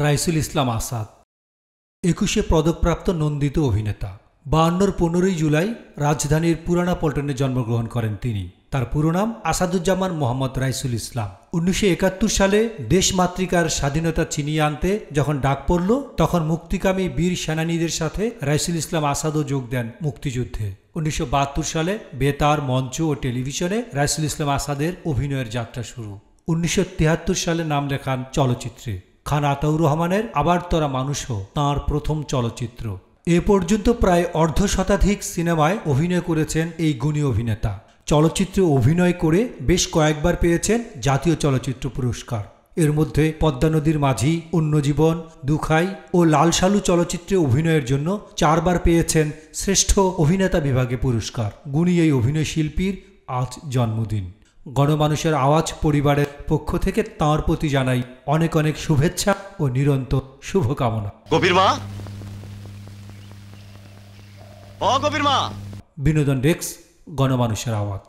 রাইসুল ইসলাম আসাদ ২১শে পদকপ্রাপ্ত নন্দিত অভিনেতা। ৫২-র ১৫ই জুলাই রাজধানীর পুরানা পল্টনে জন্মগ্রহণ করেন তিনি। তার পুরো নাম আসাদুজ্জামান মোহাম্মদ রাইসুল ইসলাম। ১৯৭১ সালে দেশমাতৃকার স্বাধীনতা ছিনিয়ে আনতে যখন ডাক পড়ল, তখন মুক্তিকামী বীর সেনানীদের সাথে রাইসুল ইসলাম আসাদও যোগ দেন মুক্তিযুদ্ধে। ১৯৭২ সালে বেতার, মঞ্চ ও টেলিভিশনে রাইসুল ইসলাম আসাদের অভিনয়ের যাত্রা শুরু। ১৯৭৩ সালে নাম লেখান চলচ্চিত্রে। খান আতাউর রহমানের আবার তরা মানুষও তাঁর প্রথম চলচ্চিত্র। এ পর্যন্ত প্রায় অর্ধশতাধিক সিনেমায় অভিনয় করেছেন এই গুণী অভিনেতা। চলচ্চিত্রে অভিনয় করে বেশ কয়েকবার পেয়েছেন জাতীয় চলচ্চিত্র পুরস্কার। এর মধ্যে পদ্মা নদীর মাঝি, অন্যজীবন, দুখাই ও লাল সালু চলচ্চিত্রে অভিনয়ের জন্য ৪ বার পেয়েছেন শ্রেষ্ঠ অভিনেতা বিভাগে পুরস্কার। গুণী এই অভিনয় শিল্পীর আজ জন্মদিন। গণমানুষের আওয়াজ পরিবারের পক্ষ থেকে তাঁর প্রতি জানাই অনেক অনেক শুভেচ্ছা ও নিরন্তর শুভকামনা। কবির মা, ও কবির মা। বিনোদন ডেস্ক, গণমানুষের আওয়াজ।